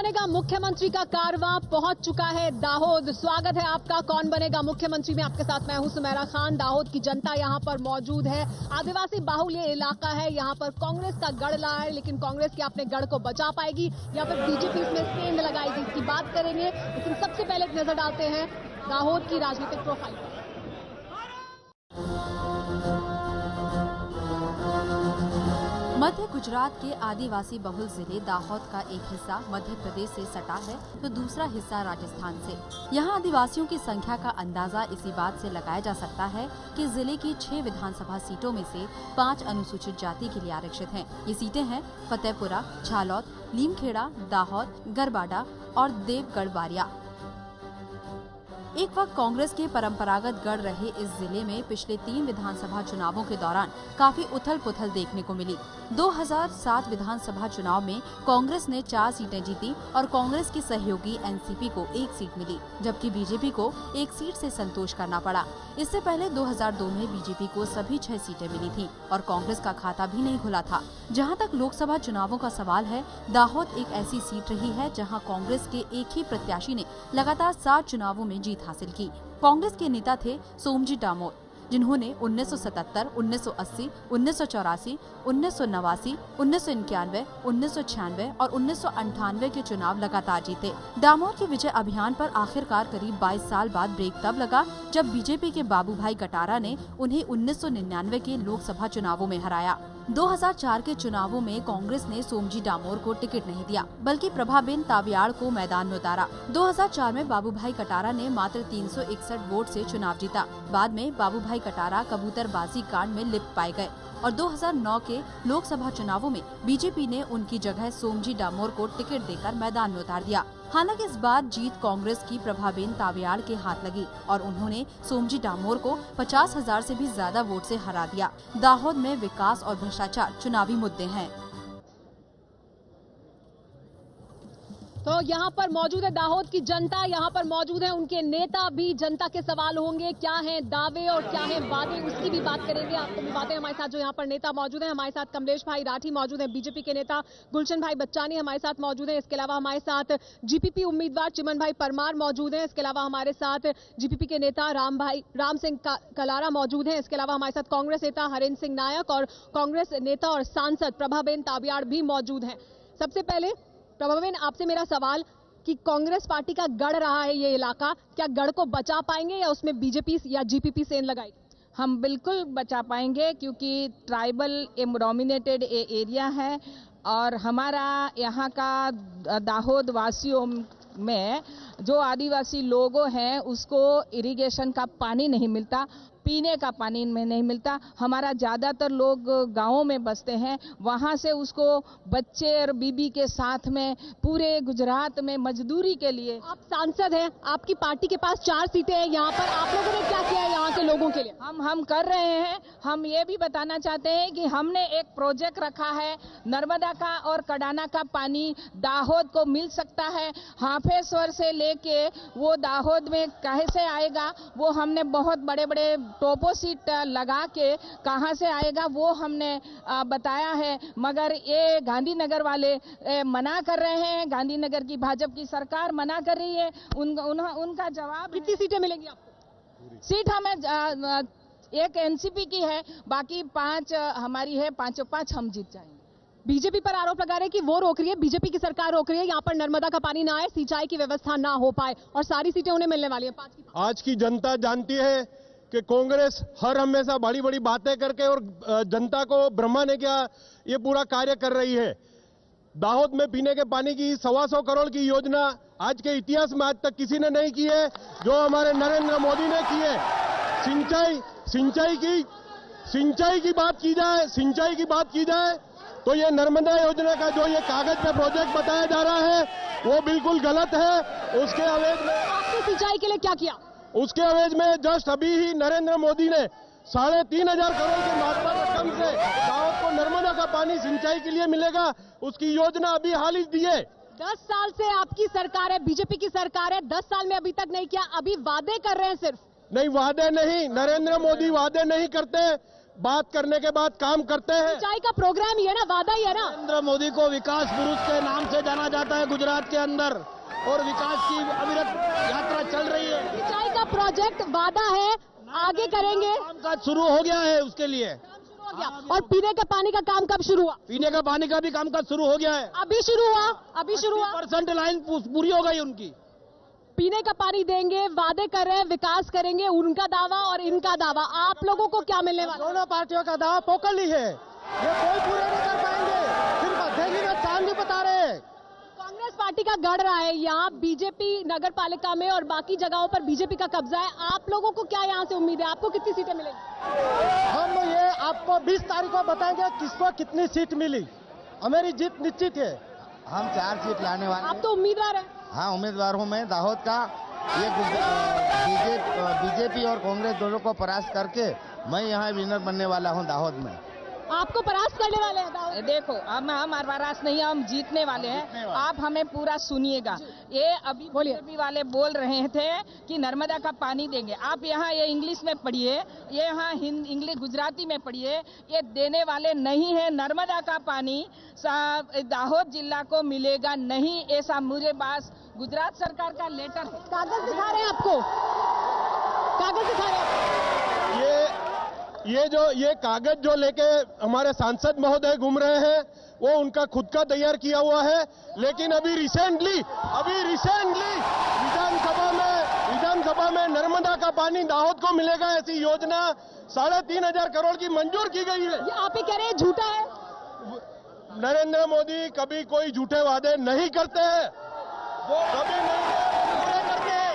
बनेगा मुख्यमंत्री का कारवां पहुंच चुका है दाहोद। स्वागत है आपका कौन बनेगा मुख्यमंत्री में। आपके साथ मैं हूं सुमेरा खान। दाहोद की जनता यहां पर मौजूद है। आदिवासी बाहुल ये इलाका है। यहां पर कांग्रेस का गढ़ रहा है, लेकिन कांग्रेस क्या अपने गढ़ को बचा पाएगी या फिर बीजेपी इसमें सेंध लगाएगी, इसकी बात करेंगे। लेकिन सबसे पहले एक नजर डालते हैं दाहोद की राजनीतिक प्रोफाइल पर। मध्य गुजरात के आदिवासी बहुल जिले दाहोद का एक हिस्सा मध्य प्रदेश से सटा है तो दूसरा हिस्सा राजस्थान से। यहाँ आदिवासियों की संख्या का अंदाजा इसी बात से लगाया जा सकता है कि जिले की 6 विधानसभा सीटों में से 5 अनुसूचित जाति के लिए आरक्षित हैं। ये सीटें हैं फतेहपुरा, झालौद, लीमखेड़ा, दाहोद, गरबाडा और देवगढ़ बारिया। एक वक्त कांग्रेस के परंपरागत गढ़ रहे इस जिले में पिछले 3 विधानसभा चुनावों के दौरान काफी उथल पुथल देखने को मिली। 2007 विधानसभा चुनाव में कांग्रेस ने 4 सीटें जीती और कांग्रेस की सहयोगी एनसीपी को 1 सीट मिली, जबकि बीजेपी को 1 सीट से संतोष करना पड़ा। इससे पहले 2002 में बीजेपी को सभी 6 सीटें मिली थीं और कांग्रेस का खाता भी नहीं खुला था। जहां तक लोकसभा चुनावों का सवाल है, दाहोद एक ऐसी सीट रही है जहां कांग्रेस के एक ही प्रत्याशी ने लगातार 7 चुनावों में जीत हासिल की। कांग्रेस के नेता थे सोमजी डामोर, जिन्होंने 1977, 1980, 1984, 1989, 1991, 1996 और 1998 के चुनाव लगातार जीते। डामोर के विजय अभियान पर आखिरकार करीब 22 साल बाद ब्रेक तब लगा जब बीजेपी के बाबूभाई कटारा ने उन्हें 1999 के लोकसभा चुनावों में हराया। 2004 के चुनावों में कांग्रेस ने सोमजी डामोर को टिकट नहीं दिया, बल्कि प्रभाबेन तावियाड़ को मैदान में उतारा। 2004 में बाबूभाई कटारा ने मात्र 361 वोट से चुनाव जीता। बाद में बाबूभाई कटारा कबूतरबाजी कांड में लिप्त पाए गए और 2009 के लोकसभा चुनावों में बीजेपी ने उनकी जगह सोमजी डामोर को टिकट देकर मैदान में उतार दिया। हालांकि इस बार जीत कांग्रेस की प्रभाबेन तावियाड़ के हाथ लगी और उन्होंने सोमजी डामोर को 50,000 से भी ज्यादा वोट से हरा दिया। दाहोद में विकास और भ्रष्टाचार चुनावी मुद्दे हैं। तो यहाँ पर मौजूद है दाहोद की जनता, यहाँ पर मौजूद है उनके नेता भी। जनता के सवाल होंगे, क्या हैं दावे और क्या हैं वादे, उसकी भी बात करेंगे। आपको भी बातें हमारे साथ जो यहाँ पर नेता मौजूद हैं। हमारे साथ कमलेश भाई राठी मौजूद हैं, बीजेपी के नेता गुलशन भाई बच्चानी हमारे साथ मौजूद हैं। इसके अलावा हमारे साथ जीपीपी उम्मीदवार चिमन भाई परमार मौजूद हैं। इसके अलावा हमारे साथ जीपीपी के नेता राम सिंह कलारा मौजूद हैं। इसके अलावा हमारे साथ कांग्रेस नेता हरेंद्र सिंह नायक और कांग्रेस नेता और सांसद प्रभाबेन तावियाड़ भी मौजूद हैं। सबसे पहले प्रभाबेन, आपसे मेरा सवाल कि कांग्रेस पार्टी का गढ़ रहा है ये इलाका, क्या गढ़ को बचा पाएंगे या उसमें बीजेपी या जीपीपी सेंध लगाएगी? हम बिल्कुल बचा पाएंगे, क्योंकि ट्राइबल डोमिनेटेड एरिया है और हमारा यहाँ का दाहोद वासियों में जो आदिवासी लोग हैं उसको इरिगेशन का पानी नहीं मिलता, पीने का पानी में नहीं मिलता। हमारा ज़्यादातर लोग गांवों में बसते हैं, वहां से उसको बच्चे और बीबी के साथ में पूरे गुजरात में मजदूरी के लिए। आप सांसद हैं, आपकी पार्टी के पास 4 सीटें हैं, यहाँ पर आप लोगों ने क्या किया है यहाँ के लोगों के लिए? हम कर रहे हैं। हम ये भी बताना चाहते हैं कि हमने एक प्रोजेक्ट रखा है, नर्मदा का और कडाना का पानी दाहोद को मिल सकता है। हाफेश्वर से लेके वो दाहोद में कैसे आएगा, वो हमने बहुत बड़े बड़े टोपोसीट लगा के कहां से आएगा वो हमने बताया है, मगर ये गांधीनगर वाले मना कर रहे हैं। गांधीनगर की भाजपा की सरकार मना कर रही है। उनका जवाब, कितनी सीटें मिलेंगी आपको? सीट हमें एक एनसीपी की है, बाकी 5 हमारी है, 5 हम जीत जाएंगे। बीजेपी पर आरोप लगा रहे हैं कि वो रोक रही है, बीजेपी की सरकार रोक रही है, यहाँ पर नर्मदा का पानी ना आए, सिंचाई की व्यवस्था ना हो पाए और सारी सीटें उन्हें मिलने वाली है। 5 की। आज की जनता जानती है कि कांग्रेस हर हमेशा बड़ी बड़ी बातें करके और जनता को भ्रमाने का ये पूरा कार्य कर रही है। दाहोद में पीने के पानी की 125 करोड़ की योजना आज के इतिहास में आज तक किसी ने नहीं की है, जो हमारे नरेंद्र मोदी ने की है। सिंचाई की बात की जाए तो ये नर्मदा योजना का जो ये कागज पे प्रोजेक्ट बताया जा रहा है वो बिल्कुल गलत है। उसके अवैध में आपने सिंचाई के लिए क्या किया? उसके एवज में जस्ट अभी ही नरेंद्र मोदी ने 3,500 करोड़ की मात्रा रकम से दाहोद को नर्मदा का पानी सिंचाई के लिए मिलेगा, उसकी योजना अभी हाल ही दी है। 10 साल से आपकी सरकार है, बीजेपी की सरकार है, 10 साल में अभी तक नहीं किया, अभी वादे कर रहे हैं सिर्फ। नहीं, वादे नहीं, नरेंद्र मोदी वादे नहीं करते। बात करने के बाद काम करते हैं। सिंचाई का प्रोग्राम ही है ना, वादा ही है ना। नरेंद्र मोदी को विकास पुरुष के नाम से जाना जाता है गुजरात के अंदर, और विकास की अविरत यात्रा चल रही है। सिंचाई का प्रोजेक्ट वादा है, आगे करेंगे। कामकाज शुरू हो गया है उसके लिए। हो गया। और पीने के पानी का काम कब शुरू हुआ? पीने का पानी का भी कामकाज शुरू हो गया है। अभी शुरू हुआ, अभी शुरू हुआ। 80% लाइन पूरी हो गई उनकी। पीने का पानी देंगे, वादे कर रहे हैं, विकास करेंगे, उनका दावा और इनका दावा। आप लोगों को क्या मिलने वाला? दोनों पार्टियों का दावा पोकली है, ये कोई पूरे नहीं कर पाएंगे। सिर्फ दिल्ली में चांदी बता रहे हैं। कांग्रेस पार्टी का गढ़ रहा है यहाँ, बीजेपी नगर पालिका में और बाकी जगहों पर बीजेपी का कब्जा है। आप लोगों को क्या यहाँ से उम्मीद है? आपको कितनी सीटें मिलेंगी? हम ये आपको 20 तारीख को बताएंगे किसको कितनी सीट मिली। हमारी जीत निश्चित है। हम 4 सीट लाने वाले आप तो उम्मीदवार हैं। हाँ, उम्मीदवार हूँ मैं दाहोद का। ये बीजेपी और कांग्रेस दोनों को परास्त करके मैं यहाँ विनर बनने वाला हूँ दाहोद में। आपको परास्त करने वाले हैं दाऊद? देखो, हम परास्त नहीं, हम जीतने वाले हैं। आप हमें पूरा सुनिएगा। ये अभी बीजेपी वाले बोल रहे थे कि नर्मदा का पानी देंगे। आप यहाँ ये इंग्लिश में पढ़िए, ये यहाँ इंग्लिश गुजराती में पढ़िए। ये देने वाले नहीं है। नर्मदा का पानी दाहोद जिला को मिलेगा नहीं, ऐसा मुझे पास गुजरात सरकार का लेटर है। कागज दिखा रहे हैं आपको, कागज दिखा रहे हैं। ये कागज जो लेके हमारे सांसद महोदय घूम रहे हैं, वो उनका खुद का तैयार किया हुआ है। लेकिन अभी रिसेंटली विधानसभा में नर्मदा का पानी दाहोद को मिलेगा ऐसी योजना 3,500 करोड़ की मंजूर की गई है। ये आप ही कह रहे हैं झूठा है? नरेंद्र मोदी कभी कोई झूठे वादे नहीं करते हैं, वो कभी नहीं पूरे करते हैं।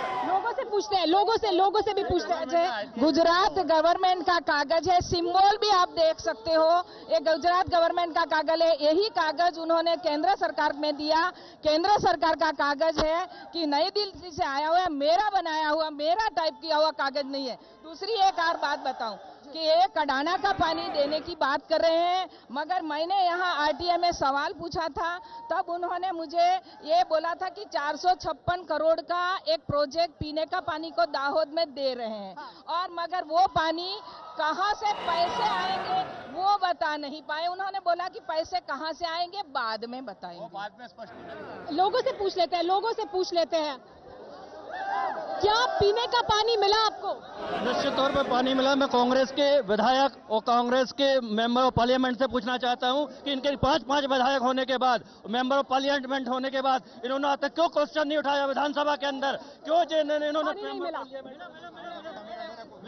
लोगों से भी पूछते हैं। गुजरात गवर्नमेंट का कागज है, सिंबल भी आप देख सकते हो। ये गुजरात गवर्नमेंट का कागज है। यही कागज उन्होंने केंद्र सरकार में दिया। केंद्र सरकार का कागज है कि नई दिल्ली से आया हुआ, मेरा बनाया हुआ, मेरा टाइप किया हुआ कागज नहीं है। दूसरी एक और बात बताऊं कि ये कडाना का पानी देने की बात कर रहे हैं, मगर मैंने यहाँ आरटीआई में सवाल पूछा था, तब उन्होंने मुझे ये बोला था कि 456 करोड़ का एक प्रोजेक्ट पीने का पानी को दाहोद में दे रहे हैं। और मगर वो पानी कहाँ से पैसे आएंगे वो बता नहीं पाए। उन्होंने बोला कि पैसे कहाँ से आएंगे बाद में बताएंगे। बाद में स्पष्ट लोगों से पूछ लेते हैं, क्या पीने का पानी मिला आपको? निश्चित तौर पर पानी मिला। मैं कांग्रेस के विधायक और कांग्रेस के मेंबर ऑफ पार्लियामेंट से पूछना चाहता हूं कि इनके 5 विधायक होने के बाद, मेंबर ऑफ पार्लियामेंट होने के बाद, इन्होंने आज तक क्यों क्वेश्चन नहीं उठाया विधानसभा के अंदर? क्यों इन्होंने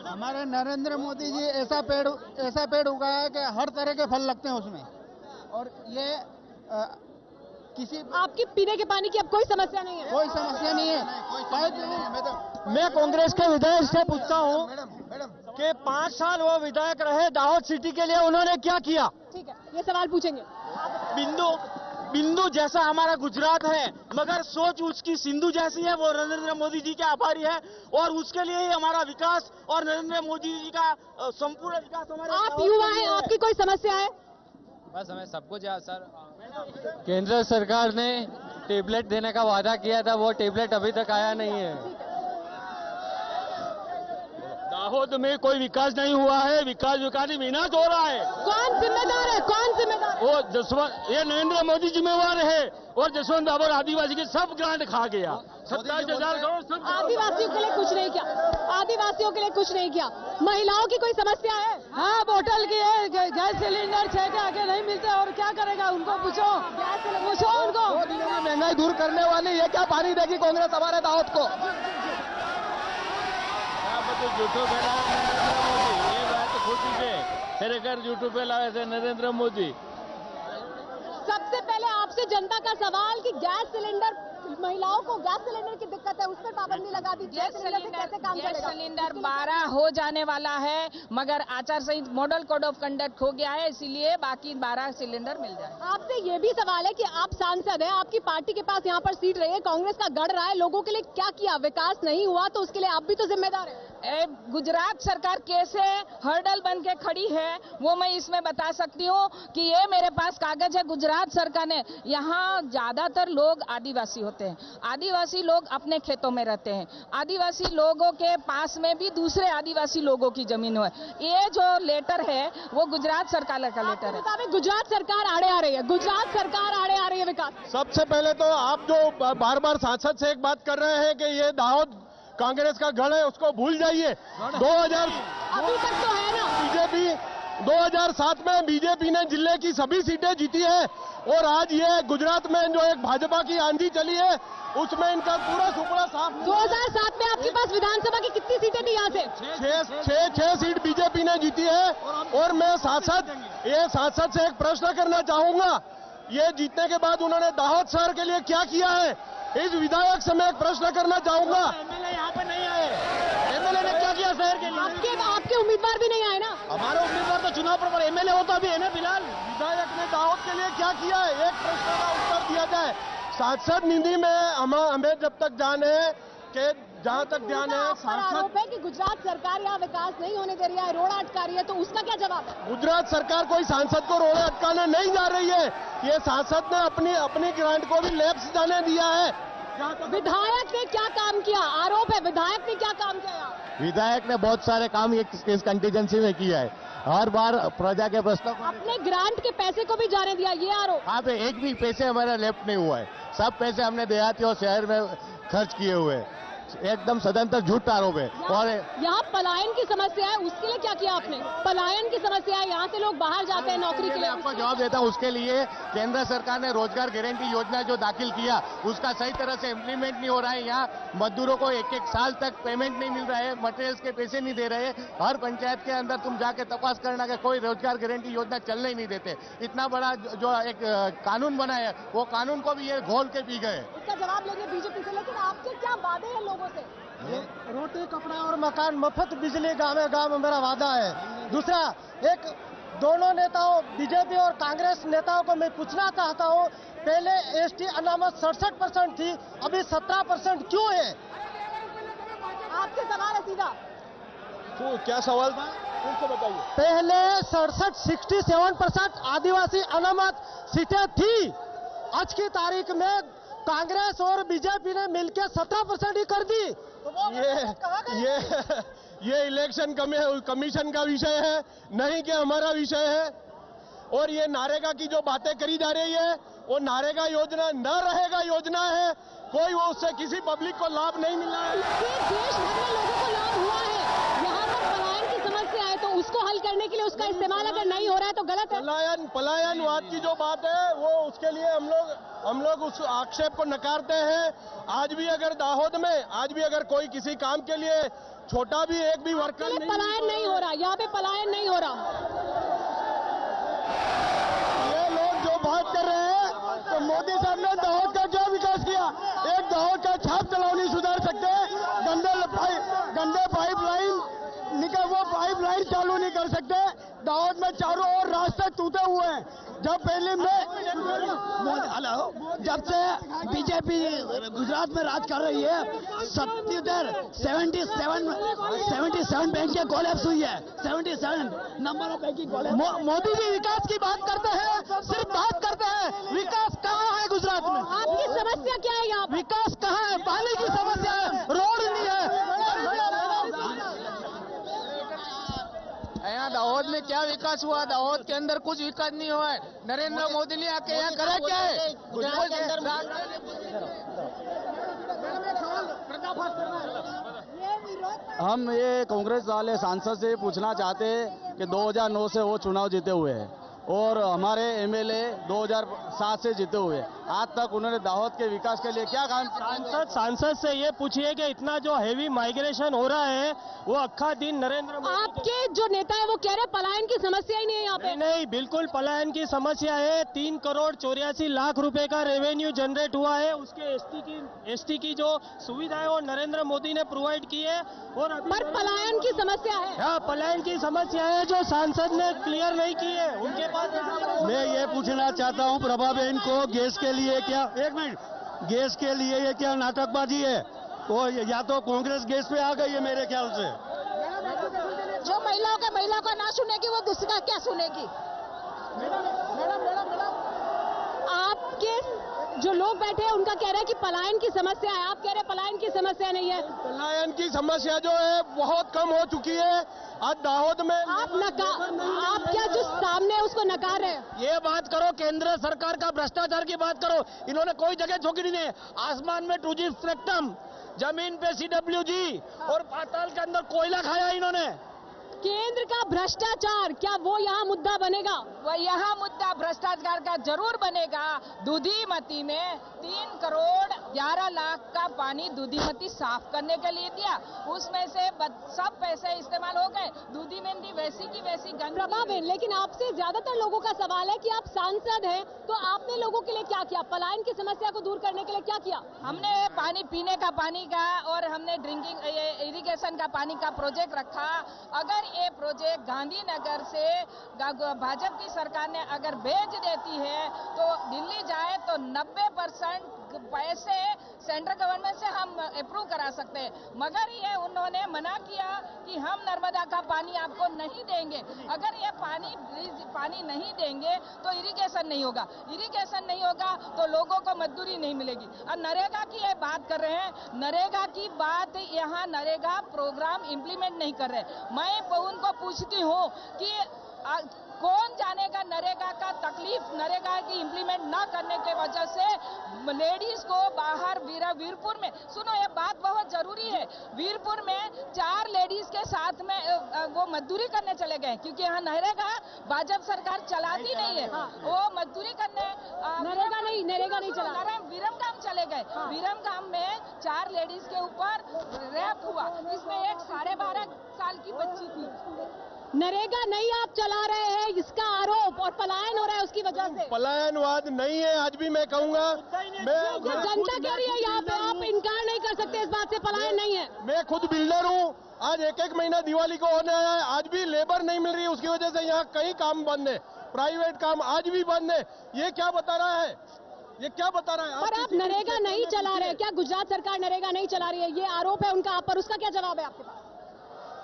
हमारे नरेंद्र मोदी जी ऐसा पेड़ उगाया है कि हर तरह के फल लगते हैं उसमें, और ये आपकी पीने के पानी की अब कोई समस्या नहीं है? कोई समस्या नहीं है। मैं कांग्रेस के विधायक से पूछता हूं कि 5 साल वो विधायक रहे दाहोद सिटी के लिए, उन्होंने क्या किया? ठीक है, ये सवाल पूछेंगे। बिंदु जैसा हमारा गुजरात है, मगर सोच उसकी सिंधु जैसी है। वो नरेंद्र मोदी जी के आभारी है, और उसके लिए ही हमारा विकास और नरेंद्र मोदी जी का संपूर्ण विकास हमारे। आप युवा हैं, आपकी कोई समस्या है? बस हमें सब कुछ याद सर। केंद्र सरकार ने टेबलेट देने का वादा किया था, वो टेबलेट अभी तक आया नहीं है। दाहोद में कोई विकास नहीं हुआ है, विकास विनाश हो रहा है। कौन जिम्मेदार है? वो ये नरेंद्र मोदी जिम्मेवार है, और जसवंत बाबर आदिवासी के सब ग्रांट खा गया। 27,000 करोड़ सब आदिवासियों के लिए कुछ नहीं किया। महिलाओं की कोई समस्या है? हाँ, बोतल की है, गैस सिलेंडर 6 के आगे नहीं मिलते, और क्या करेगा? उनको पूछो उनको। 2 दिनों में महंगाई दूर करने वाली ये क्या पानी देगी कांग्रेस हमारे दाहोद को? झूठो फैला नरेंद्र मोदी, ये बात खुद ही खरेखर झूठो फैलावे છે नरेंद्र मोदी। सबसे पहले आपसे जनता का सवाल कि गैस सिलेंडर, महिलाओं को गैस सिलेंडर की दिक्कत है, उस पर पाबंदी लगा दी। गैस सिलेंडर कैसे काम चलेगा? गैस सिलेंडर 12 हो जाने वाला है, मगर आचार संहिता मॉडल कोड ऑफ कंडक्ट हो गया है, इसीलिए बाकी 12 सिलेंडर मिल जाए। आपसे ये भी सवाल है कि आप सांसद हैं, आपकी पार्टी के पास यहाँ पर सीट रही है, कांग्रेस का गढ़ रहा है, लोगों के लिए क्या किया? विकास नहीं हुआ तो उसके लिए आप भी तो जिम्मेदार हैं। गुजरात सरकार कैसे हर्डल बन के खड़ी है वो मैं इसमें बता सकती हूँ कि ये मेरे पास कागज है। गुजरात सरकार ने, यहाँ ज्यादातर लोग आदिवासी होते हैं, आदिवासी लोग अपने खेतों में रहते हैं। आदिवासी लोगों के पास में भी दूसरे आदिवासी लोगों की जमीन है। ये जो लेटर है वो गुजरात सरकार का लेटर है। गुजरात सरकार आड़े आ रही है, गुजरात सरकार आड़े आ रही है विकास। सबसे पहले तो आप जो बार बार सांसद से एक बात कर रहे हैं कि ये दाहोद कांग्रेस का गढ़ है, उसको भूल जाइए। 2000 अभी तक तो है ना। बीजेपी 2007 में बीजेपी ने जिले की सभी सीटें जीती है और आज ये गुजरात में जो एक भाजपा की आंधी चली है उसमें इनका पूरा सुपड़ा साफ। 2007 में आपके पास विधानसभा की कितनी सीटें थी यहाँ से? छह सीट बीजेपी ने जीती है। और मैं सांसद से एक प्रश्न करना चाहूंगा, ये जीतने के बाद उन्होंने दाहोद शहर के लिए क्या किया है? इस विधायक से मैं एक प्रश्न करना चाहूंगा। एमएलए यहाँ पे नहीं आए, एमएलए ने क्या किया शहर के लिए? आपके उम्मीदवार भी नहीं आए ना। हमारे उम्मीदवार तो चुनाव पर एमएलए होता भी है ना फिलहाल। विधायक ने दाहोद के लिए क्या किया है? एक प्रश्न का उत्तर दिया जाए। सांसद निधि में हमें जब तक जान है कि जहां तक ध्यान है, आरोप है कि गुजरात सरकार यहाँ विकास नहीं होने दे रही है, रोड़ा अटका रही है, तो उसका क्या जवाब है? गुजरात सरकार कोई सांसद को रोड़ा अटकाने नहीं जा रही है। ये सांसद ने अपनी ग्रांट को भी लैप्स जाने दिया है। विधायक ने क्या काम किया? आरोप है विधायक ने क्या काम किया? विधायक ने बहुत सारे काम इस कंटीजेंसी में किया है। हर बार प्रजा के प्रश्नों को अपने ग्रांट के पैसे को भी जाने दिया, ये आरोप। यहाँ पे एक भी पैसे हमारा लेफ्ट नहीं हुआ है। सब पैसे हमने देहाती और शहर में खर्च किए हुए हैं। एकदम सदंतर झूठ आरोप है। और यहाँ पलायन की समस्या है, उसके लिए क्या किया आपने? पलायन की समस्या है, यहाँ से लोग बाहर जाते हैं नौकरी के लिए। आपको जवाब देता हूँ। उसके लिए केंद्र सरकार ने रोजगार गारंटी योजना जो दाखिल किया उसका सही तरह से इम्प्लीमेंट नहीं हो रहा है। यहाँ मजदूरों को एक साल तक पेमेंट नहीं मिल रहा है, मटेरियल्स के पैसे नहीं दे रहे। हर पंचायत के अंदर तुम जाके तपास करना कि कोई रोजगार गारंटी योजना चलने ही नहीं देते। इतना बड़ा जो एक कानून बना है वो कानून को भी ये घोल के पी गए। इसका जवाब लेंगे बीजेपी से, लेकिन आपके क्या वादे हैं लोगों से? रोटी कपड़ा और मकान, मुफ्त बिजली गाँव गाँव में मेरा वादा है। दूसरा, एक दोनों नेताओं बीजेपी और कांग्रेस नेताओं को मैं पूछना चाहता हूँ, पहले एसटी अनामत 67% थी, अभी 17% क्यों है? आपसे सवाल है सीधा। तो क्या सवाल था? फिर से बताइए। पहले 67% आदिवासी अनामत सीटें थी, आज की तारीख में कांग्रेस और बीजेपी ने मिलकर 17% ही कर दी। ये इलेक्शन कमीशन का विषय है, नहीं कि हमारा विषय है। और ये नारेगा की जो बातें करी जा रही है वो नारेगा योजना न रहेगा योजना है। कोई वो उससे किसी पब्लिक को लाभ नहीं मिला है। देश भर में लोगों को लाभ हुआ है। यहाँ पर पलायन की समस्या है तो उसको हल करने के लिए उसका इस्तेमाल अगर नहीं हो रहा है तो गलत है। पलायनवाद की जो बात है वो उसके लिए हम लोग उस आक्षेप को नकारते हैं। आज भी अगर कोई किसी काम के लिए छोटा भी एक भी वर्कर नहीं, पलायन नहीं हो रहा, यहाँ पे पलायन नहीं हो रहा। ये लोग जो बात कर रहे हैं तो मोदी साहब ने दाहोद का क्या विकास किया? एक दाहोद का छाप चलाओ नहीं सुधार सकते, गंदे पाइपलाइन निकल वो पाइपलाइन चालू नहीं कर सकते। दाहोद में चारों ओर रास्ते टूटे हुए हैं। जब पहले जब से बीजेपी गुजरात में राज कर रही है 77 बैंक के कोलैप्स हुई है। 77 नंबर ऑफ बैंक की कोलैप्स। मोदी जी विकास की बात करते हैं, सिर्फ बात करते हैं, विकास कहाँ है गुजरात में? आपकी समस्या क्या है यहाँ? विकास कहाँ है? पानी की समस्या है, रोड नहीं है। यहाँ दाहोद में क्या विकास हुआ? दाहोद के अंदर कुछ विकास नहीं हुआ है। नरेंद्र मोदी ने आके यहाँ करा क्या है? हम ये कांग्रेस वाले सांसद से पूछना चाहते हैं कि 2009 से वो चुनाव जीते हुए हैं और हमारे एमएलए 2007 से जीते हुए। आज तक उन्होंने दाहोद के विकास के लिए क्या काम? सांसद से ये पूछिए कि इतना जो हेवी माइग्रेशन हो रहा है वो अक्खा दिन नरेंद्र मोदी आपके जो नेता है वो कह रहे पलायन की समस्या ही नहीं है यहाँ पे। नहीं, बिल्कुल पलायन की समस्या है। 3 करोड़ 84 लाख रुपए का रेवेन्यू जनरेट हुआ है। उसके एसटी की जो सुविधा है वो नरेंद्र मोदी ने प्रोवाइड की है। और पर पलायन की समस्या है। हाँ, पलायन की समस्या है जो सांसद ने क्लियर नहीं की है। उनके पास मैं ये पूछना चाहता हूँ प्रभा बहन को, गैस के लिए क्या, एक मिनट, गैस के लिए ये क्या नाटकबाजी है? तो या तो कांग्रेस गैस पे आ गई है मेरे ख्याल से। जो महिला को ना सुनेगी वो दूसरी का क्या सुनेगी? आपके जो लोग बैठे हैं उनका कह रहे हैं कि पलायन की समस्या है, आप कह रहे हैं पलायन की समस्या नहीं है। पलायन की समस्या जो है बहुत कम हो चुकी है। आज दाहोद में आप क्या जो सामने है उसको नकार रहे हैं? ये बात करो, केंद्र सरकार का भ्रष्टाचार की बात करो। इन्होंने कोई जगह छोड़ी नहीं है। आसमान में 2G स्पेक्ट्रम, जमीन पे CWG और पाताल के अंदर कोयला खाया इन्होंने। केंद्र का भ्रष्टाचार, क्या वो यहाँ मुद्दा बनेगा? वह यहाँ मुद्दा भ्रष्टाचार का जरूर बनेगा। दूधीमती में 3 करोड़ 11 लाख का पानी दूधीमती साफ करने के लिए दिया, उसमें से सब पैसे इस्तेमाल हो गए। दूधीमती वैसी की वैसी गंदी। लेकिन आपसे ज्यादातर लोगों का सवाल है कि आप सांसद हैं, तो आपने लोगों के लिए क्या किया? पलायन की समस्या को दूर करने के लिए क्या किया? हमने पानी पीने का पानी का और हमने ड्रिंकिंग इरिगेशन का पानी का प्रोजेक्ट रखा। अगर ये प्रोजेक्ट गांधीनगर से भाजपा की सरकार ने अगर भेज देती है तो दिल्ली जाए तो 90% पैसे सेंट्रल गवर्नमेंट से हम अप्रूव करा सकते हैं, मगर ये उन्होंने मना किया कि हम नर्मदा का पानी आपको नहीं देंगे। अगर ये पानी नहीं देंगे तो इरिगेशन नहीं होगा, इरिगेशन नहीं होगा तो लोगों को मजदूरी नहीं मिलेगी। और नरेगा की ये बात कर रहे हैं, नरेगा की बात यहाँ नरेगा प्रोग्राम इम्प्लीमेंट नहीं कर रहे। मैं उनको पूछती हूँ कि कौन जानेगा नरेगा का तकलीफ, नरेगा की इम्प्लीमेंट न करने के वजह से लेडीज को बाहर वीरपुर में, सुनो ये बात बहुत जरूरी है, वीरपुर में 4 लेडीज के साथ में वो मजदूरी करने चले गए, क्योंकि यहाँ नरेगा भाजपा सरकार चलाती नहीं है। वो मजदूरी करने नरेगा नहीं चला, विरमगाम चले गए। विरमगाम में 4 लेडीज के ऊपर रेप हुआ, इसमें एक 12.5 साल की बच्ची थी। नरेगा नहीं आप चला रहे हैं, इसका आरोप, और पलायन हो रहा है उसकी वजह से। पलायनवाद नहीं है, आज भी मैं कहूंगा। जनता कह रही है यहाँ पे, आप इनकार नहीं कर सकते इस बात से, पलायन नहीं है। मैं खुद बिल्डर हूँ, आज एक महीना दिवाली को होने आया है, आज भी लेबर नहीं मिल रही, उसकी वजह से यहाँ कई काम बंद है, प्राइवेट काम आज भी बंद है। ये क्या बता रहा है? ये क्या बता रहा है? पर आप नरेगा नहीं चला रहे, क्या गुजरात सरकार नरेगा नहीं चला रही है, ये आरोप है उनका आप पर, उसका क्या जवाब है आपके पास?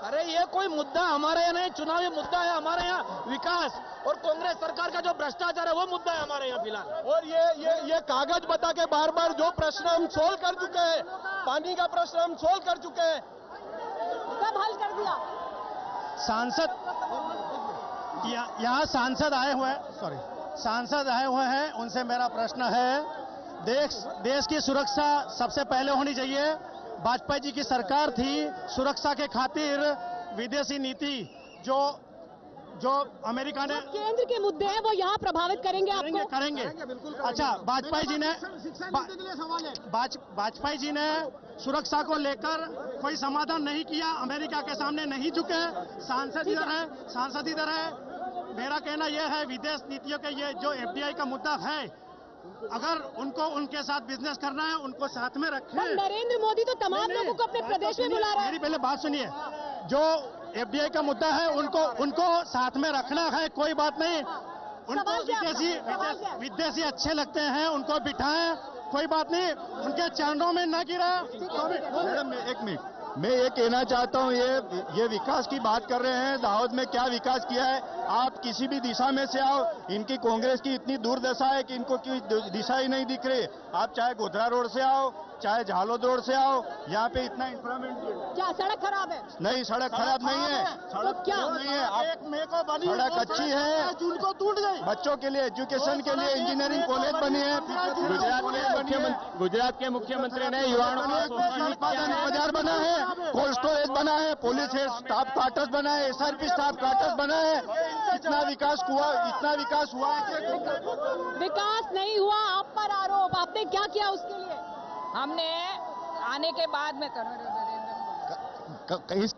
अरे ये कोई मुद्दा हमारे यहाँ नहीं, चुनावी मुद्दा है हमारे यहाँ विकास, और कांग्रेस सरकार का जो भ्रष्टाचार है वो मुद्दा है हमारे यहाँ फिलहाल। और ये कागज बता के बार बार जो प्रश्न हम सोल्व कर चुके हैं, पानी का प्रश्न हम सोल्व कर चुके हैं, सब हल कर दिया। सांसद यहाँ सांसद आए हुए हैं, उनसे मेरा प्रश्न है, देश की सुरक्षा सबसे पहले होनी चाहिए। वाजपेयी जी की सरकार थी, सुरक्षा के खातिर विदेशी नीति जो अमेरिका ने, केंद्र के मुद्दे हैं वो यहाँ प्रभावित करेंगे आपको? करेंगे। अच्छा, वाजपेयी जी ने सुरक्षा को लेकर कोई समाधान नहीं किया, अमेरिका के सामने नहीं झुके। सांसद इधर है। मेरा कहना यह है, विदेश नीतियों के ये जो FDI का मुद्दा है, अगर उनको उनके साथ बिजनेस करना है, उनको साथ में रखें। नरेंद्र मोदी तो तमाम लोगों को अपने प्रदेश में बुला रहे हैं। मेरी पहले बात सुनिए, जो FDI का मुद्दा है उनको साथ में रखना है, कोई बात नहीं। उनको विदेशी अच्छे लगते हैं, उनको बिठाएं, कोई बात नहीं, उनके चरणों में न गिरा। मैडम एक मिनट, मैं ये कहना चाहता हूँ, ये विकास की बात कर रहे हैं, दाहोद में क्या विकास किया है? आप किसी भी दिशा में से आओ, इनकी कांग्रेस की इतनी दुर्दशा है कि इनको कोई दिशा ही नहीं दिख रही। आप चाहे गोधरा रोड से आओ, चाहे झालोद रोड से आओ, यहाँ पे इतना इंफ्रास्ट्रक्चर, क्या सड़क खराब है? नहीं, सड़क खराब नहीं है, सड़क क्या नहीं है, सड़क अच्छी है, उनको टूट गई। बच्चों के लिए, एजुकेशन के लिए इंजीनियरिंग कॉलेज बनी है, गुजरात के मुख्यमंत्री ने युवाओं बाजार बना है, कोल्ड स्टोरेज बना है, पुलिस स्टाफ क्वार्टर्स बना है, SRP स्टाफ क्वार्टर्स बना है। इतना विकास हुआ है। विकास नहीं हुआ, आप पर आरोप, आपने क्या किया उसके लिए? हमने आने के बाद में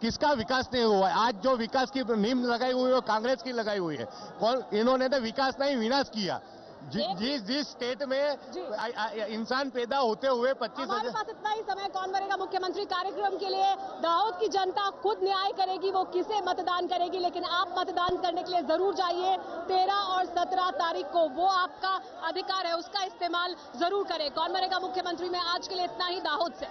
किसका विकास नहीं हुआ है? आज जो विकास की नींव लगाई हुई है वो कांग्रेस की लगाई हुई है। इन्होंने तो विकास नहीं, विनाश किया। जिस स्टेट में इंसान पैदा होते हुए 25 हमारे पास इतना ही समय, कौन बनेगा मुख्यमंत्री कार्यक्रम के लिए दाहोद की जनता खुद न्याय करेगी, वो किसे मतदान करेगी, लेकिन आप मतदान करने के लिए जरूर जाइए। 13 और 17 तारीख को वो आपका अधिकार है, उसका इस्तेमाल जरूर करें। कौन बनेगा मुख्यमंत्री में आज के लिए इतना ही दाहोद से।